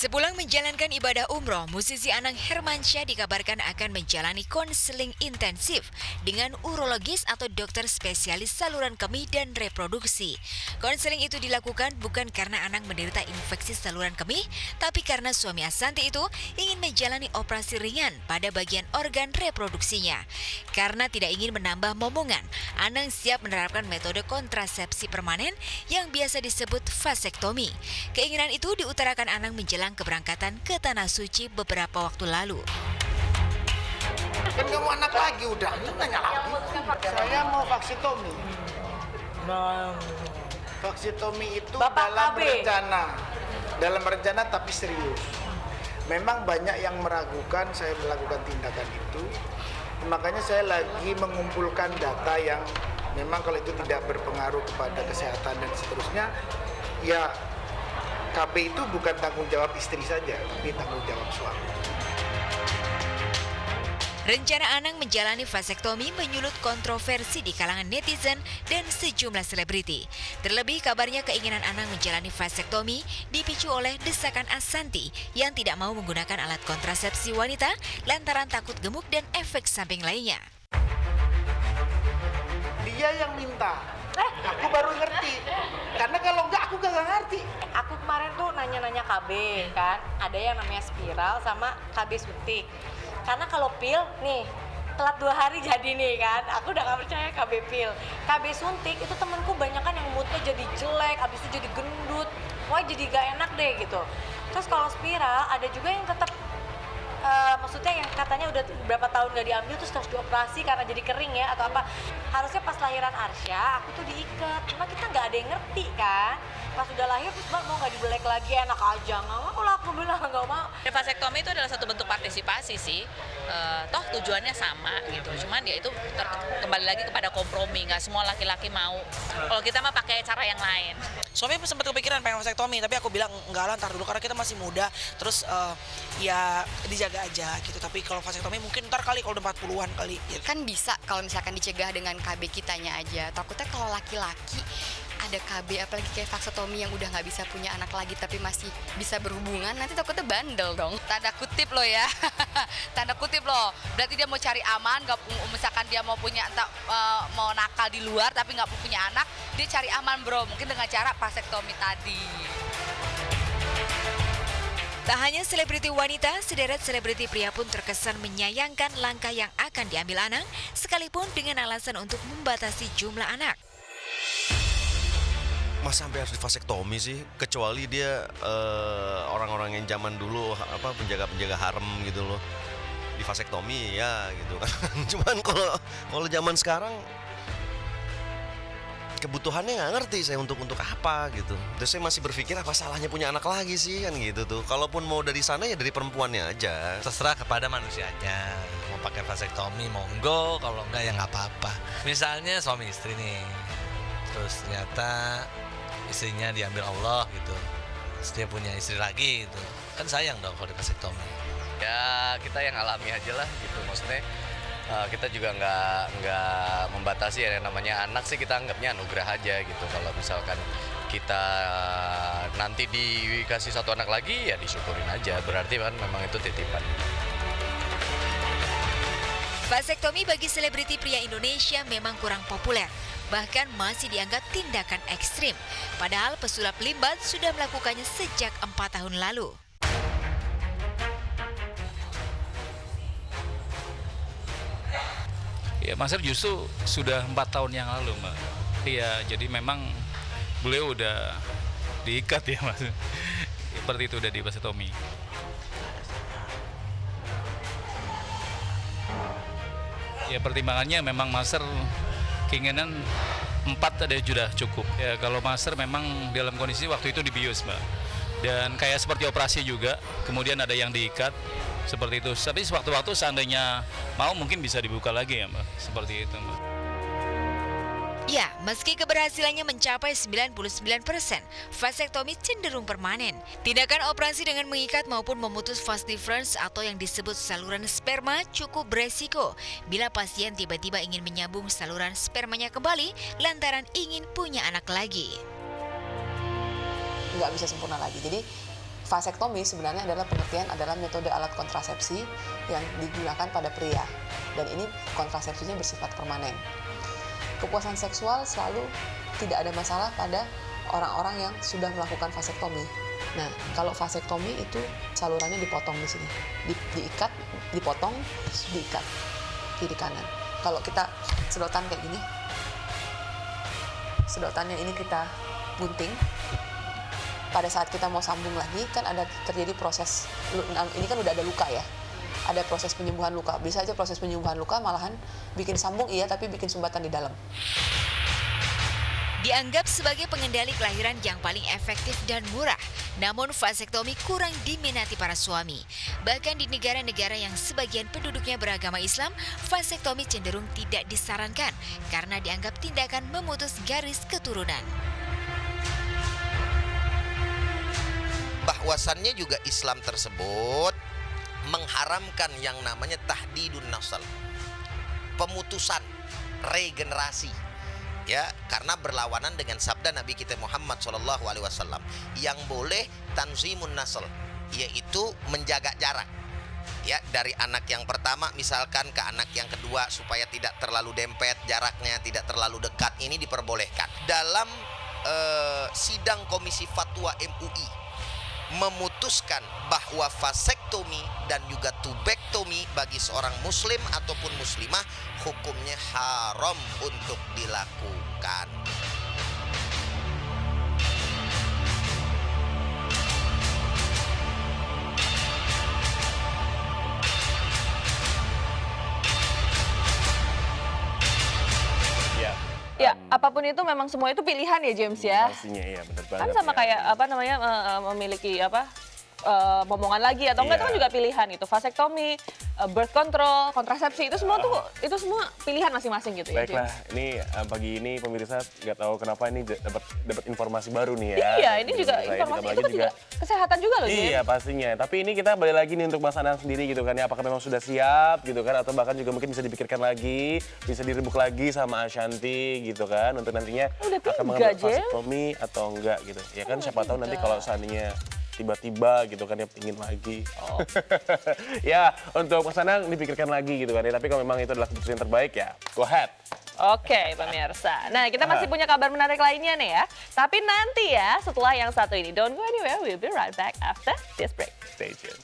Sepulang menjalankan ibadah umroh, musisi Anang Hermansyah dikabarkan akan menjalani konseling intensif dengan urologis atau dokter spesialis saluran kemih dan reproduksi. Konseling itu dilakukan bukan karena Anang menderita infeksi saluran kemih, tapi karena suami Ashanty itu ingin menjalani operasi ringan pada bagian organ reproduksinya. Karena tidak ingin menambah momongan, Anang siap menerapkan metode kontrasepsi permanen yang biasa disebut vasektomi. Keinginan itu diutarakan Anang menjelang keberangkatan ke Tanah Suci beberapa waktu lalu. Kan kamu anak lagi udah, nanya lagi. Saya mau vaksitomi. Vaksitomi itu Bapak KB. dalam rencana tapi serius. Memang banyak yang meragukan saya melakukan tindakan itu. Makanya saya lagi mengumpulkan data yang memang kalau itu tidak berpengaruh kepada kesehatan dan seterusnya, ya KB itu bukan tanggung jawab istri saja, tapi tanggung jawab suami. Rencana Anang menjalani vasektomi menyulut kontroversi di kalangan netizen dan sejumlah selebriti. Terlebih kabarnya keinginan Anang menjalani vasektomi dipicu oleh desakan Ashanty yang tidak mau menggunakan alat kontrasepsi wanita lantaran takut gemuk dan efek samping lainnya. Dia yang minta. Aku baru ngerti. Karena kalau enggak aku gak ngerti. Aku kemarin tuh nanya-nanya KB kan, ada yang namanya spiral sama KB suntik. Karena kalau pil nih telat 2 hari jadi nih kan, aku udah gak percaya KB pil. KB suntik itu temenku banyak kan yang moodnya jadi jelek, abis itu jadi gendut, wah jadi gak enak deh gitu. Terus kalau spiral ada juga yang tetap maksudnya yang katanya udah berapa tahun gak diambil terus harus dioperasi karena jadi kering ya atau apa. Harusnya pas lahiran Arsya aku tuh diikat, cuma kita nggak ada yang ngerti kan. Pas udah lahir terus mau nggak dibelek lagi, enak aja nggak mau lah, aku bilang nggak mau. Vasektomi itu adalah satu bentuk partisipasi sih, toh tujuannya sama gitu, cuman ya itu kembali lagi kepada kompromi, nggak semua laki-laki mau. Kalau kita mah pakai cara yang lain. Suami sempat kepikiran pengen vasektomi, tapi aku bilang enggak lah, ntar dulu karena kita masih muda, terus ya dijaga aja gitu. Tapi kalau vasektomi mungkin ntar kali kalau udah 40-an kali. Ya. Kan bisa kalau misalkan dicegah dengan KB kitanya aja. Takutnya kalau laki-laki ada KB apalagi kayak vasektomi yang udah nggak bisa punya anak lagi tapi masih bisa berhubungan, nanti takutnya bandel dong. Tanda kutip loh ya. Tanda kutip loh. Berarti dia mau cari aman, misalkan dia mau punya mau nakal di luar tapi nggak punya anak, dia cari aman bro. Mungkin dengan cara vasektomi tadi. Tak hanya selebriti wanita, sederet selebriti pria pun terkesan menyayangkan langkah yang akan diambil Anang, sekalipun dengan alasan untuk membatasi jumlah anak. Mas sampai harus divasektomi sih, kecuali dia orang-orang yang zaman dulu penjaga-penjaga harem gitu loh, divasektomi ya gitu kan. Cuman kalau zaman sekarang kebutuhannya nggak ngerti saya untuk apa gitu. Terus saya masih berpikir apa salahnya punya anak lagi sih kan gitu tuh. Kalaupun mau dari sana ya dari perempuannya aja. Terserah kepada manusianya, mau pakai vasektomi monggo, kalau enggak ya nggak apa-apa. Misalnya suami istri nih, terus ternyata istrinya diambil Allah gitu, terus dia punya istri lagi gitu, kan sayang dong kalau di vasektomi. Ya kita yang alami aja lah gitu, maksudnya kita juga nggak membatasi ya, namanya anak sih kita anggapnya anugerah aja gitu. Kalau misalkan kita nanti dikasih 1 anak lagi ya disyukurin aja, berarti kan memang itu titipan. Vasektomi bagi selebriti pria Indonesia memang kurang populer, bahkan masih dianggap tindakan ekstrim. Padahal pesulap Limbat sudah melakukannya sejak 4 tahun lalu. Ya, Mas Her justru sudah 4 tahun yang lalu, Mbak. Iya, jadi memang beliau udah diikat ya, Mas. Seperti itu udah di vasektomi. Ya, pertimbangannya memang Mas Her keinginan 4 ada sudah cukup. Ya, kalau Mas Her memang dalam kondisi waktu itu dibius, Mbak. Dan kayak seperti operasi juga, kemudian ada yang diikat. Seperti itu, tapi sewaktu-waktu seandainya mau mungkin bisa dibuka lagi ya Mbak, seperti itu Mbak. Ya, meski keberhasilannya mencapai 99%, vasektomi cenderung permanen. Tindakan operasi dengan mengikat maupun memutus vas deferens atau yang disebut saluran sperma cukup beresiko bila pasien tiba-tiba ingin menyambung saluran spermanya kembali lantaran ingin punya anak lagi. Nggak bisa sempurna lagi, jadi Vasektomi sebenarnya adalah pengertian adalah metode alat kontrasepsi yang digunakan pada pria. Dan ini kontrasepsinya bersifat permanen. Kepuasan seksual selalu tidak ada masalah pada orang-orang yang sudah melakukan vasektomi. Nah, kalau vasektomi itu salurannya dipotong di sini. Diikat, dipotong, diikat kiri kanan. Kalau kita sedotan kayak gini, sedotannya ini kita gunting. Pada saat kita mau sambung lagi kan ada terjadi proses, ini kan udah ada luka ya, ada proses penyembuhan luka. Bisa aja proses penyembuhan luka malahan bikin sambung iya, tapi bikin sumbatan di dalam. Dianggap sebagai pengendali kelahiran yang paling efektif dan murah, namun vasektomi kurang diminati para suami. Bahkan di negara-negara yang sebagian penduduknya beragama Islam, vasektomi cenderung tidak disarankan karena dianggap tindakan memutus garis keturunan. Bahwasannya juga Islam tersebut mengharamkan yang namanya tahdidun nasl, pemutusan regenerasi, ya, karena berlawanan dengan sabda Nabi kita Muhammad SAW yang boleh tanzimun nasl, yaitu menjaga jarak, ya, dari anak yang pertama misalkan ke anak yang kedua supaya tidak terlalu dempet jaraknya, tidak terlalu dekat. Ini diperbolehkan. Dalam sidang Komisi Fatwa MUI memutuskan bahwa vasektomi dan juga tubektomi bagi seorang muslim ataupun muslimah hukumnya haram untuk dilakukan. Ya, apapun itu memang semua itu pilihan ya James ya. Pastinya iya, benar banget. Kan sama ya. kayak apa namanya memiliki apa momongan lagi atau enggak itu kan juga pilihan itu. Vasektomi, birth control, kontrasepsi itu semua tuh itu semua pilihan masing-masing gitu ya. Baiklah, James. ini pagi ini pemirsa nggak tahu kenapa ini dapat informasi baru nih ya. Iya, ini juga informasi itu kan juga kesehatan juga loh James. Iya pastinya, tapi ini kita balik lagi nih untuk Mas Anang sendiri gitu kan ya, apakah memang sudah siap gitu kan, atau bahkan juga mungkin bisa dipikirkan lagi, bisa dirembuk lagi sama Ashanti gitu kan, untuk nantinya akan mengambil vasektomi atau enggak gitu. Ya kan siapa tahu nanti kalau seandainya tiba-tiba gitu kan ya ingin lagi. Ya untuk Mas Anang dipikirkan lagi gitu kan ya, tapi kalau memang itu adalah keputusan yang terbaik ya go ahead. Oke pemirsa, nah kita masih punya kabar menarik lainnya nih ya. Tapi nanti ya setelah yang satu ini. Don't go anywhere, we'll be right back after this break. Stay tuned.